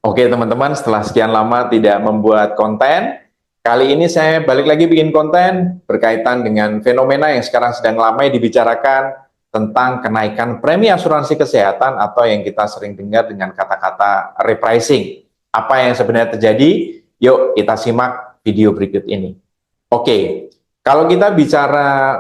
Oke teman-teman, setelah sekian lama tidak membuat konten, kali ini saya balik lagi bikin konten berkaitan dengan fenomena yang sekarang sedang ramai dibicarakan tentang kenaikan premi asuransi kesehatan atau yang kita sering dengar dengan kata-kata repricing. Apa yang sebenarnya terjadi? Yuk kita simak video berikut ini. Oke, kalau kita bicara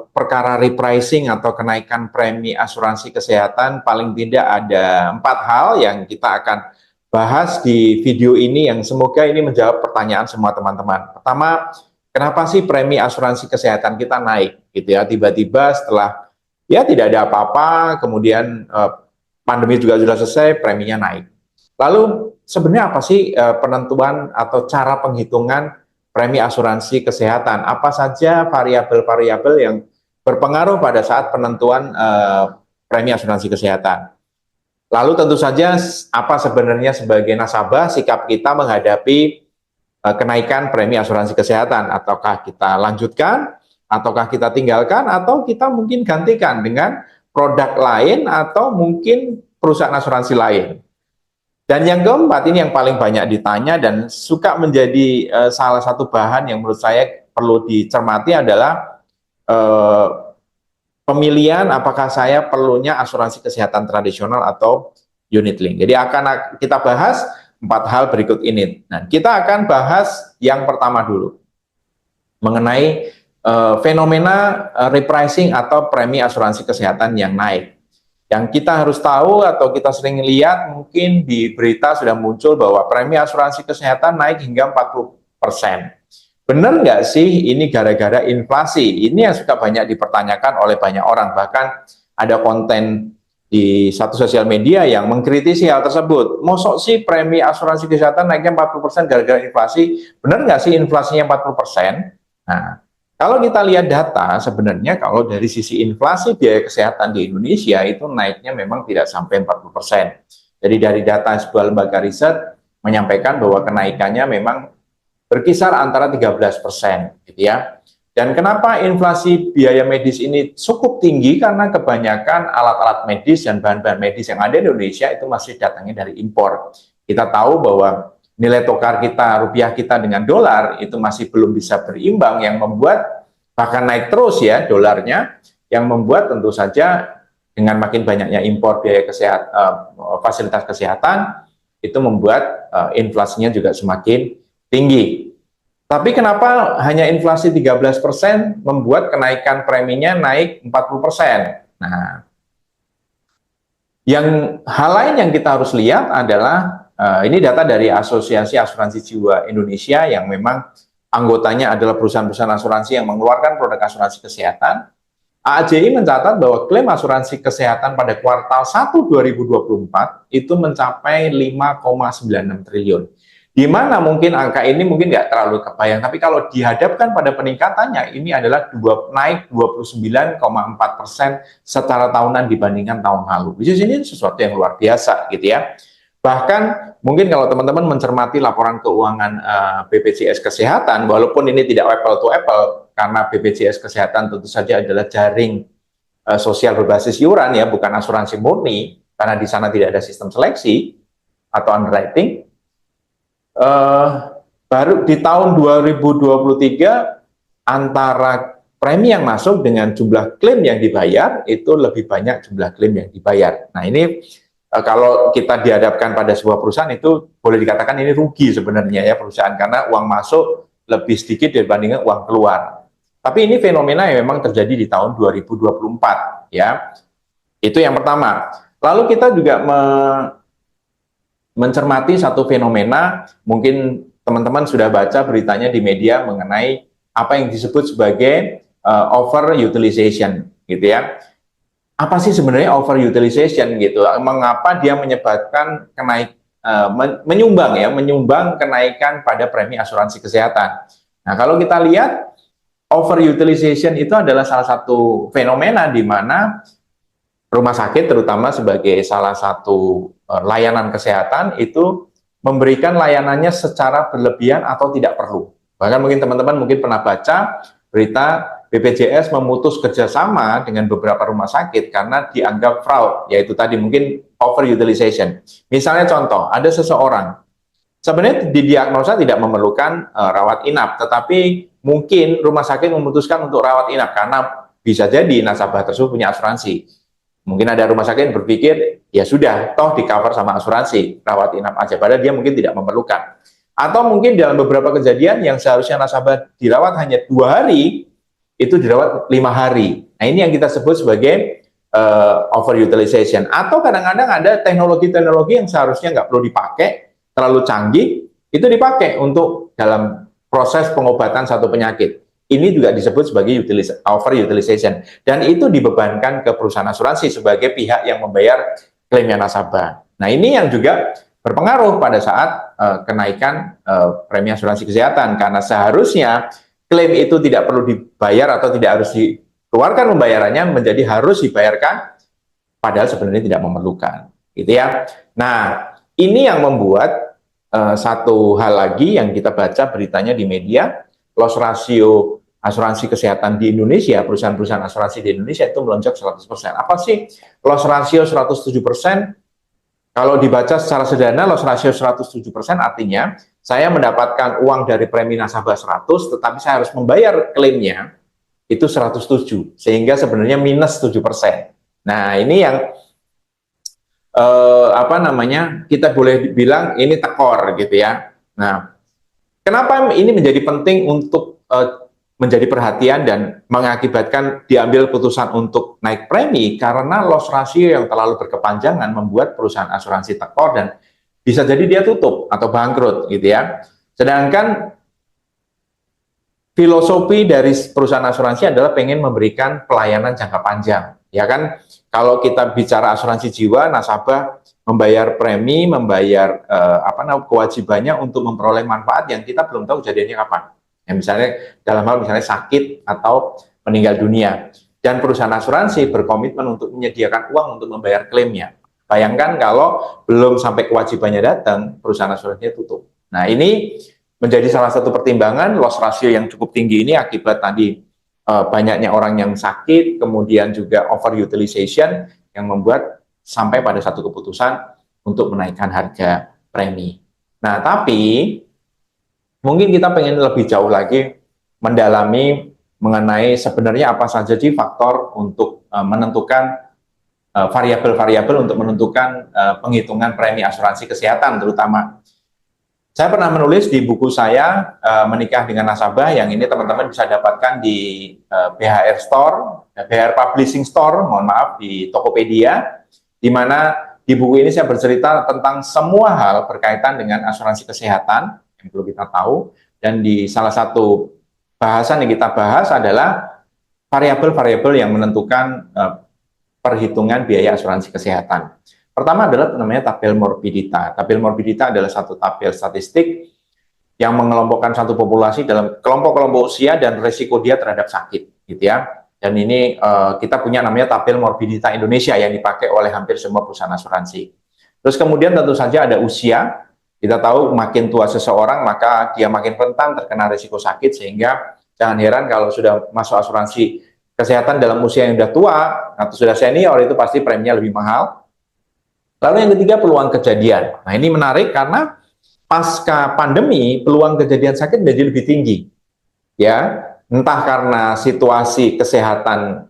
perkara repricing atau kenaikan premi asuransi kesehatan, paling tidak ada 4 hal yang kita akan bahas di video ini yang semoga ini menjawab pertanyaan semua teman-teman. Pertama, kenapa sih premi asuransi kesehatan kita naik gitu ya? Tiba-tiba setelah ya tidak ada apa-apa, kemudian pandemi juga sudah selesai, preminya naik. Lalu sebenarnya apa sih penentuan atau cara penghitungan premi asuransi kesehatan? Apa saja variabel-variabel yang berpengaruh pada saat penentuan premi asuransi kesehatan? Lalu tentu saja apa sebenarnya sebagai nasabah sikap kita menghadapi kenaikan premi asuransi kesehatan, ataukah kita lanjutkan, ataukah kita tinggalkan, atau kita mungkin gantikan dengan produk lain atau mungkin perusahaan asuransi lain. Dan yang keempat, ini yang paling banyak ditanya dan suka menjadi salah satu bahan yang menurut saya perlu dicermati adalah pemilihan apakah saya perlunya asuransi kesehatan tradisional atau unit link. Jadi akan kita bahas 4 hal berikut ini. Nah, kita akan bahas yang pertama dulu mengenai fenomena repricing atau premi asuransi kesehatan yang naik. Yang kita harus tahu atau kita sering lihat mungkin di berita sudah muncul bahwa premi asuransi kesehatan naik hingga 40%. Benar nggak sih ini gara-gara inflasi? Ini yang suka banyak dipertanyakan oleh banyak orang. Bahkan ada konten di satu sosial media yang mengkritisi hal tersebut. Mosok sih premi asuransi kesehatan naiknya 40% gara-gara inflasi? Benar nggak sih inflasinya 40%? Nah, kalau kita lihat data, sebenarnya kalau dari sisi inflasi biaya kesehatan di Indonesia itu naiknya memang tidak sampai 40%. Jadi dari data sebuah lembaga riset menyampaikan bahwa kenaikannya memang berkisar antara 13%, gitu ya. Dan kenapa inflasi biaya medis ini cukup tinggi? Karena kebanyakan alat-alat medis dan bahan-bahan medis yang ada di Indonesia itu masih datangnya dari impor. Kita tahu bahwa nilai tukar kita, rupiah kita dengan dolar itu masih belum bisa berimbang, yang membuat bahkan naik terus ya dolarnya, yang membuat tentu saja dengan makin banyaknya impor biaya kesehatan, fasilitas kesehatan, itu membuat inflasinya juga semakin tinggi. Tapi kenapa hanya inflasi 13% membuat kenaikan preminya naik 40%? Nah, hal lain yang kita harus lihat adalah ini data dari Asosiasi Asuransi Jiwa Indonesia yang memang anggotanya adalah perusahaan-perusahaan asuransi yang mengeluarkan produk asuransi kesehatan. AAJI mencatat bahwa klaim asuransi kesehatan pada kuartal 1 2024 itu mencapai 5,96 triliun. Di mana mungkin angka ini mungkin nggak terlalu kebayang, tapi kalau dihadapkan pada peningkatannya, ini adalah naik 29,4% secara tahunan dibandingkan tahun lalu. Which is ini sesuatu yang luar biasa gitu ya. Bahkan mungkin kalau teman-teman mencermati laporan keuangan BPJS Kesehatan, walaupun ini tidak apple to apple, karena BPJS Kesehatan tentu saja adalah jaring sosial berbasis iuran ya, bukan asuransi murni, karena di sana tidak ada sistem seleksi atau underwriting. Baru di tahun 2023 antara premi yang masuk dengan jumlah klaim yang dibayar itu lebih banyak jumlah klaim yang dibayar. Nah ini kalau kita dihadapkan pada sebuah perusahaan itu boleh dikatakan ini rugi sebenarnya ya perusahaan, karena uang masuk lebih sedikit dibandingkan uang keluar. Tapi ini fenomena yang memang terjadi di tahun 2024 ya. Itu yang pertama. Lalu kita juga mencermati satu fenomena, mungkin teman-teman sudah baca beritanya di media mengenai apa yang disebut sebagai overutilization gitu ya. Apa sih sebenarnya overutilization gitu? Mengapa dia menyebabkan menyumbang kenaikan pada premi asuransi kesehatan? Nah, kalau kita lihat overutilization itu adalah salah satu fenomena di mana rumah sakit terutama sebagai salah satu layanan kesehatan itu memberikan layanannya secara berlebihan atau tidak perlu. Bahkan mungkin teman-teman mungkin pernah baca berita BPJS memutus kerjasama dengan beberapa rumah sakit karena dianggap fraud, yaitu tadi mungkin overutilization. Misalnya contoh, ada seseorang sebenarnya didiagnosa tidak memerlukan rawat inap, tetapi mungkin rumah sakit memutuskan untuk rawat inap karena bisa jadi nasabah tersebut punya asuransi. Mungkin ada rumah sakit yang berpikir, ya sudah, toh di cover sama asuransi, rawat inap aja, padahal dia mungkin tidak memerlukan. Atau mungkin dalam beberapa kejadian yang seharusnya nasabah dirawat hanya 2 hari, itu dirawat 5 hari. Nah, ini yang kita sebut sebagai overutilization. Atau kadang-kadang ada teknologi-teknologi yang seharusnya nggak perlu dipakai, terlalu canggih, itu dipakai untuk dalam proses pengobatan satu penyakit. Ini juga disebut sebagai overutilization. Dan itu dibebankan ke perusahaan asuransi sebagai pihak yang membayar klaimnya nasabah. Nah, ini yang juga berpengaruh pada saat kenaikan premi asuransi kesehatan. Karena seharusnya klaim itu tidak perlu dibayar atau tidak harus dikeluarkan pembayarannya menjadi harus dibayarkan, padahal sebenarnya tidak memerlukan. Gitu ya. Nah, ini yang membuat satu hal lagi yang kita baca beritanya di media, loss ratio asuransi kesehatan di Indonesia, perusahaan-perusahaan asuransi di Indonesia itu melonjak 100%. Apa sih loss ratio 107%? Kalau dibaca secara sederhana, loss ratio 107% artinya saya mendapatkan uang dari premi nasabah 100, tetapi saya harus membayar klaimnya itu 107, sehingga sebenarnya minus 7%. Nah, ini yang kita boleh bilang ini tekor gitu ya. Nah, kenapa ini menjadi penting untuk menjadi perhatian dan mengakibatkan diambil putusan untuk naik premi? Karena loss ratio yang terlalu berkepanjangan membuat perusahaan asuransi tekor dan bisa jadi dia tutup atau bangkrut gitu ya. Sedangkan filosofi dari perusahaan asuransi adalah pengen memberikan pelayanan jangka panjang, ya kan? Kalau kita bicara asuransi jiwa, nasabah membayar premi, membayar kewajibannya untuk memperoleh manfaat yang kita belum tahu kejadiannya kapan. Ya, misalnya dalam hal misalnya sakit atau meninggal dunia. Dan perusahaan asuransi berkomitmen untuk menyediakan uang untuk membayar klaimnya. Bayangkan kalau belum sampai kewajibannya datang, perusahaan asuransinya tutup. Nah, ini menjadi salah satu pertimbangan loss ratio yang cukup tinggi ini akibat tadi banyaknya orang yang sakit, kemudian juga overutilization yang membuat sampai pada satu keputusan untuk menaikkan harga premi. Nah, tapi mungkin kita pengen lebih jauh lagi mendalami mengenai sebenarnya apa saja sih faktor untuk menentukan variabel-variabel untuk menentukan penghitungan premi asuransi kesehatan terutama. Saya pernah menulis di buku saya Menikah dengan Nasabah, yang ini teman-teman bisa dapatkan di BHR Store, BHR Publishing Store, mohon maaf, di Tokopedia, di mana di buku ini saya bercerita tentang semua hal berkaitan dengan asuransi kesehatan yang perlu kita tahu, dan di salah satu bahasan yang kita bahas adalah variabel-variabel yang menentukan perhitungan biaya asuransi kesehatan. Pertama adalah namanya tabel morbidita. Tabel morbidita adalah satu tabel statistik yang mengelompokkan satu populasi dalam kelompok-kelompok usia dan risiko dia terhadap sakit, gitu ya. Dan ini kita punya namanya tabel morbidita Indonesia yang dipakai oleh hampir semua perusahaan asuransi. Terus kemudian tentu saja ada usia. Kita tahu makin tua seseorang maka dia makin rentan terkena risiko sakit, sehingga jangan heran kalau sudah masuk asuransi kesehatan dalam usia yang sudah tua atau sudah senior itu pasti preminya lebih mahal. Lalu yang ketiga, peluang kejadian. Nah, ini menarik karena pasca pandemi peluang kejadian sakit menjadi lebih tinggi. Ya, entah karena situasi kesehatan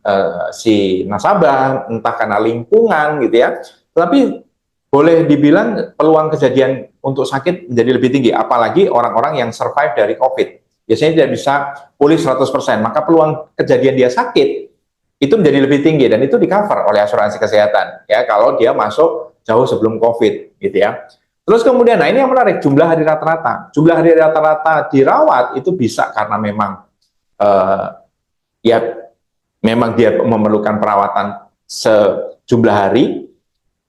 si nasabah, entah karena lingkungan gitu ya. Tapi boleh dibilang peluang kejadian untuk sakit menjadi lebih tinggi, apalagi orang-orang yang survive dari COVID. Biasanya tidak bisa pulih 100%, maka peluang kejadian dia sakit itu menjadi lebih tinggi, dan itu di-cover oleh asuransi kesehatan ya kalau dia masuk jauh sebelum COVID gitu ya. Terus kemudian, nah ini yang menarik, jumlah hari rata-rata. Jumlah hari rata-rata dirawat itu bisa karena memang memang dia memerlukan perawatan sejumlah hari.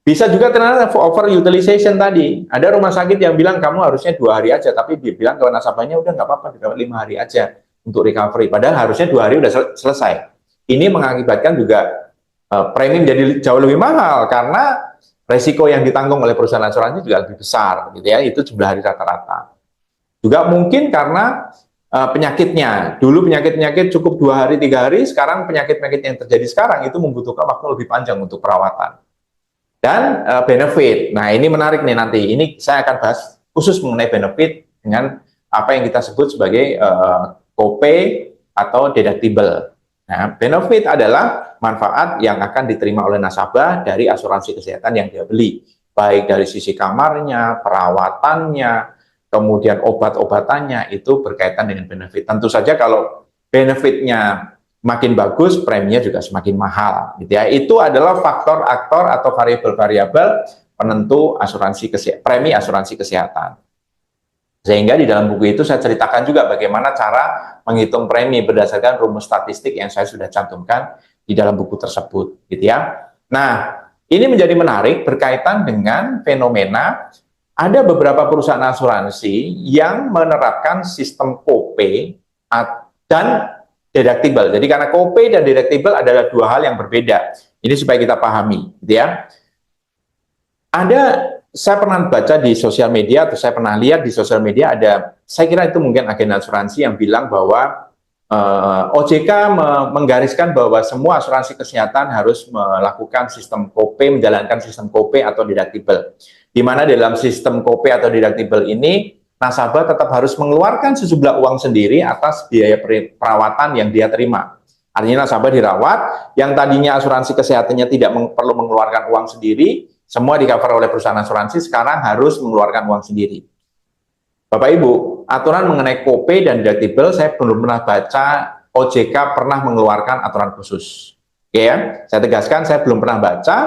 Bisa juga ternyata overutilization tadi. Ada rumah sakit yang bilang kamu harusnya 2 hari aja, tapi dia bilang ke nasabahnya udah nggak apa-apa, dirawat 5 hari aja untuk recovery. Padahal harusnya 2 hari udah selesai. Ini mengakibatkan juga premi menjadi jauh lebih mahal karena resiko yang ditanggung oleh perusahaan asuransi juga lebih besar, gitu ya. Itu jumlah hari rata-rata. Juga mungkin karena penyakitnya. Dulu penyakit-penyakit cukup 2 hari, 3 hari. Sekarang penyakit-penyakit yang terjadi sekarang itu membutuhkan waktu lebih panjang untuk perawatan. Dan benefit. Nah, ini menarik nih nanti. Ini saya akan bahas khusus mengenai benefit dengan apa yang kita sebut sebagai copay atau deductible. Nah, benefit adalah manfaat yang akan diterima oleh nasabah dari asuransi kesehatan yang dia beli, baik dari sisi kamarnya, perawatannya, kemudian obat-obatannya, itu berkaitan dengan benefit. Tentu saja kalau benefitnya makin bagus, preminya juga semakin mahal. Gitu ya. Itu adalah faktor-aktor atau variabel-variabel penentu premi asuransi kesehatan. Sehingga di dalam buku itu saya ceritakan juga bagaimana cara menghitung premi berdasarkan rumus statistik yang saya sudah cantumkan di dalam buku tersebut, gitu ya. Nah, ini menjadi menarik berkaitan dengan fenomena ada beberapa perusahaan asuransi yang menerapkan sistem copay dan deductible. Jadi karena copay dan deductible adalah dua hal yang berbeda. Ini supaya kita pahami, gitu ya. Saya pernah baca di sosial media atau saya pernah lihat di sosial media saya kira itu mungkin agen asuransi yang bilang bahwa OJK menggariskan bahwa semua asuransi kesehatan harus melakukan sistem copay, menjalankan sistem copay atau deductible. Di mana dalam sistem copay atau deductible ini nasabah tetap harus mengeluarkan sejumlah uang sendiri atas biaya perawatan yang dia terima. Artinya nasabah dirawat, yang tadinya asuransi kesehatannya tidak perlu mengeluarkan uang sendiri, semua di-cover oleh perusahaan asuransi, sekarang harus mengeluarkan uang sendiri. Bapak Ibu, aturan mengenai copay dan deductible, saya belum pernah baca OJK pernah mengeluarkan aturan khusus. Oke ya, saya tegaskan saya belum pernah baca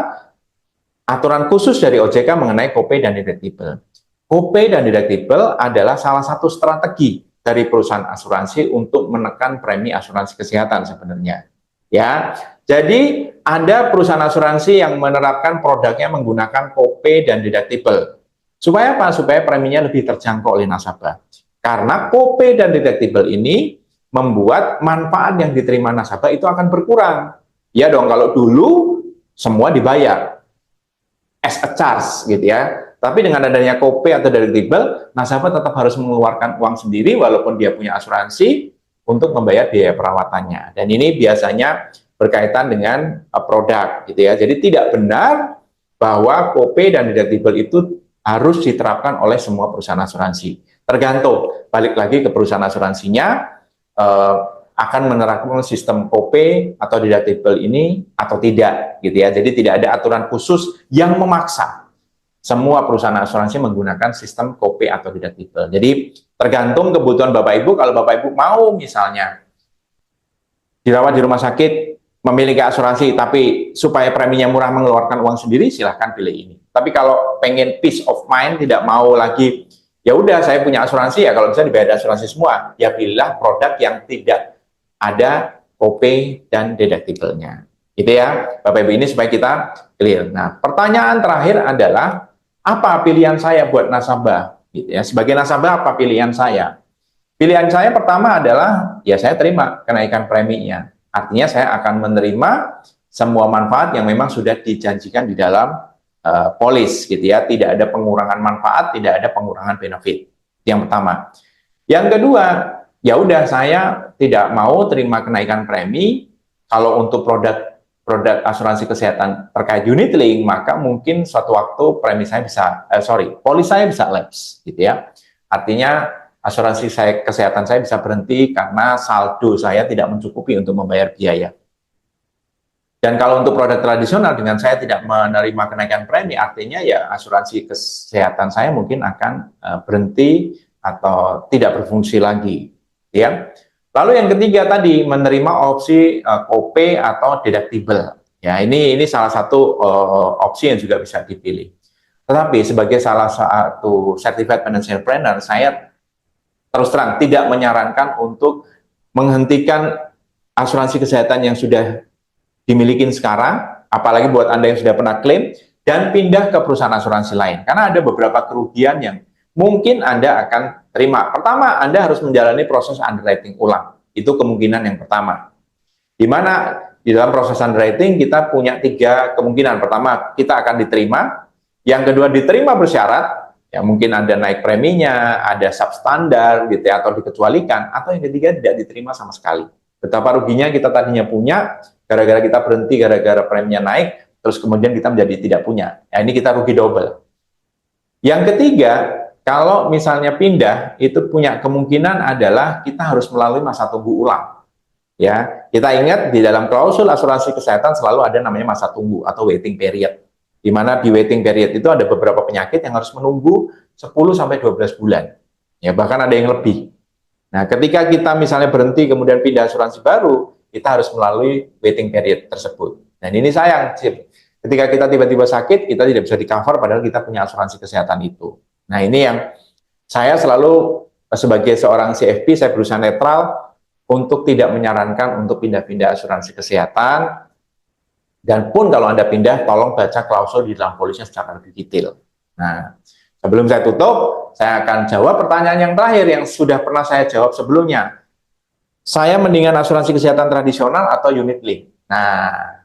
aturan khusus dari OJK mengenai copay dan deductible. Copay dan deductible adalah salah satu strategi dari perusahaan asuransi untuk menekan premi asuransi kesehatan sebenarnya. Ya, jadi ada perusahaan asuransi yang menerapkan produknya menggunakan copay dan deductible. Supaya apa? Supaya preminya lebih terjangkau oleh nasabah. Karena copay dan deductible ini membuat manfaat yang diterima nasabah itu akan berkurang. Ya dong, kalau dulu semua dibayar as a charge gitu ya. Tapi dengan adanya copay atau deductible, nasabah tetap harus mengeluarkan uang sendiri walaupun dia punya asuransi untuk membayar biaya perawatannya. Dan ini biasanya berkaitan dengan produk gitu ya. Jadi tidak benar bahwa copay dan deductible itu harus diterapkan oleh semua perusahaan asuransi. Tergantung, balik lagi ke perusahaan asuransinya akan menerapkan sistem copay atau deductible ini atau tidak gitu ya. Jadi tidak ada aturan khusus yang memaksa semua perusahaan asuransi menggunakan sistem copay atau deductible. Jadi tergantung kebutuhan Bapak Ibu. Kalau Bapak Ibu mau misalnya dirawat di rumah sakit, memiliki asuransi, tapi supaya preminya murah mengeluarkan uang sendiri, silahkan pilih ini. Tapi kalau pengen peace of mind, tidak mau lagi, ya udah saya punya asuransi ya, kalau bisa dibayar asuransi semua, ya pilihlah produk yang tidak ada copay dan deductible-nya. Gitu ya, Bapak Ibu, ini supaya kita clear. Nah, pertanyaan terakhir adalah, apa pilihan saya buat nasabah? Gitu ya. Sebagai nasabah, apa pilihan saya? Pilihan saya pertama adalah, ya saya terima kenaikan preminya. Artinya saya akan menerima semua manfaat yang memang sudah dijanjikan di dalam polis, gitu ya. Tidak ada pengurangan manfaat, tidak ada pengurangan benefit. Yang pertama. Yang kedua, ya udah saya tidak mau terima kenaikan premi. Kalau untuk produk asuransi kesehatan terkait unit link, maka mungkin suatu waktu premi saya bisa, polis saya bisa lapse, gitu ya. Artinya asuransi kesehatan saya bisa berhenti karena saldo saya tidak mencukupi untuk membayar biaya. Dan kalau untuk produk tradisional dengan saya tidak menerima kenaikan premi, artinya ya asuransi kesehatan saya mungkin akan berhenti atau tidak berfungsi lagi, ya. Lalu yang ketiga tadi, menerima opsi copay atau deductible. Ya, ini salah satu opsi yang juga bisa dipilih. Tetapi sebagai salah satu certified financial planner, saya terus terang tidak menyarankan untuk menghentikan asuransi kesehatan yang sudah dimiliki sekarang, apalagi buat Anda yang sudah pernah klaim, dan pindah ke perusahaan asuransi lain. Karena ada beberapa kerugian yang mungkin Anda akan terima. Pertama, Anda harus menjalani proses underwriting ulang. Itu kemungkinan yang pertama. Di mana di dalam proses underwriting kita punya 3 kemungkinan. Pertama, kita akan diterima. Yang kedua, diterima bersyarat. Ya, mungkin ada naik preminya, ada substandar gitu ya, atau dikecualikan. Atau yang ketiga, tidak diterima sama sekali. Betapa ruginya kita tadinya punya, gara-gara kita berhenti, gara-gara preminya naik, terus kemudian kita menjadi tidak punya. Ya, ini kita rugi double. Yang ketiga, kalau misalnya pindah, itu punya kemungkinan adalah kita harus melalui masa tunggu ulang. Ya, kita ingat di dalam klausul asuransi kesehatan selalu ada namanya masa tunggu atau waiting period. Di mana di waiting period itu ada beberapa penyakit yang harus menunggu 10 sampai 12 bulan. Ya, bahkan ada yang lebih. Nah, ketika kita misalnya berhenti kemudian pindah asuransi baru, kita harus melalui waiting period tersebut. Dan ini sayang, ketika kita tiba-tiba sakit, kita tidak bisa di-cover padahal kita punya asuransi kesehatan itu. Nah, ini yang saya selalu sebagai seorang CFP, saya berusaha netral untuk tidak menyarankan untuk pindah-pindah asuransi kesehatan. Dan pun kalau Anda pindah, tolong baca klausul di dalam polisnya secara lebih detail. Nah, sebelum saya tutup, saya akan jawab pertanyaan yang terakhir yang sudah pernah saya jawab sebelumnya. Saya mendingan asuransi kesehatan tradisional atau unit link? Nah,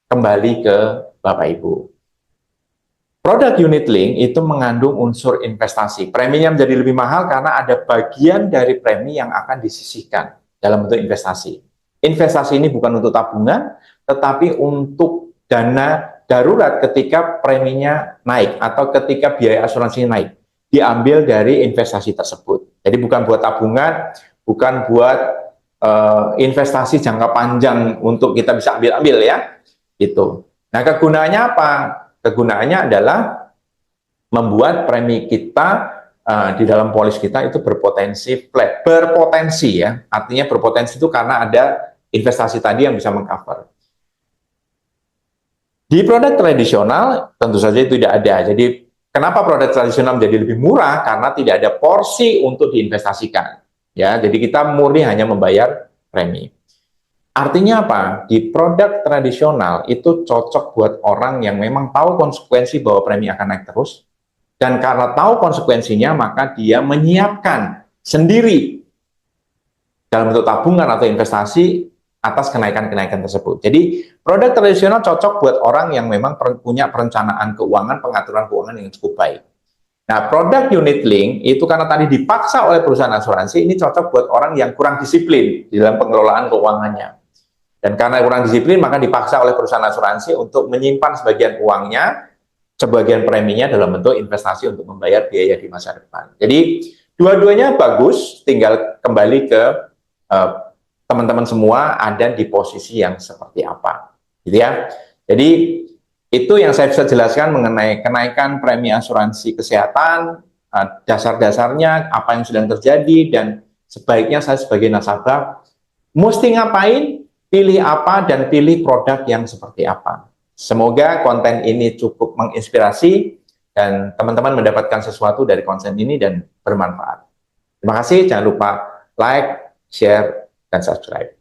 kembali ke Bapak Ibu. Produk unit link itu mengandung unsur investasi. Preminya menjadi lebih mahal karena ada bagian dari premi yang akan disisihkan dalam bentuk investasi. Investasi ini bukan untuk tabungan, tetapi untuk dana darurat ketika preminya naik atau ketika biaya asuransinya naik. Diambil dari investasi tersebut. Jadi bukan buat tabungan, bukan buat investasi jangka panjang untuk kita bisa ambil-ambil ya. Gitu. Nah, kegunaannya apa? Kegunaannya adalah membuat premi kita di dalam polis kita itu berpotensi flat, berpotensi ya. Artinya berpotensi itu karena ada investasi tadi yang bisa mengcover. Di produk tradisional tentu saja itu tidak ada. Jadi kenapa produk tradisional menjadi lebih murah? Karena tidak ada porsi untuk diinvestasikan. Ya, jadi kita murni hanya membayar premi. Artinya apa? Di produk tradisional itu cocok buat orang yang memang tahu konsekuensi bahwa premi akan naik terus. Dan karena tahu konsekuensinya, maka dia menyiapkan sendiri dalam bentuk tabungan atau investasi atas kenaikan-kenaikan tersebut. Jadi produk tradisional cocok buat orang yang memang punya perencanaan keuangan, pengaturan keuangan yang cukup baik. Nah, produk unit link itu karena tadi dipaksa oleh perusahaan asuransi, ini cocok buat orang yang kurang disiplin di dalam pengelolaan keuangannya. Dan karena kurang disiplin, maka dipaksa oleh perusahaan asuransi untuk menyimpan sebagian uangnya, sebagian preminya dalam bentuk investasi untuk membayar biaya di masa depan. Jadi, dua-duanya bagus, tinggal kembali ke teman-teman semua ada di posisi yang seperti apa. Gitu ya. Jadi, itu yang saya bisa jelaskan mengenai kenaikan premi asuransi kesehatan, dasar-dasarnya, apa yang sedang terjadi, dan sebaiknya saya sebagai nasabah mesti ngapain, pilih apa, dan pilih produk yang seperti apa. Semoga konten ini cukup menginspirasi dan teman-teman mendapatkan sesuatu dari konten ini dan bermanfaat. Terima kasih, jangan lupa like, share, dan subscribe.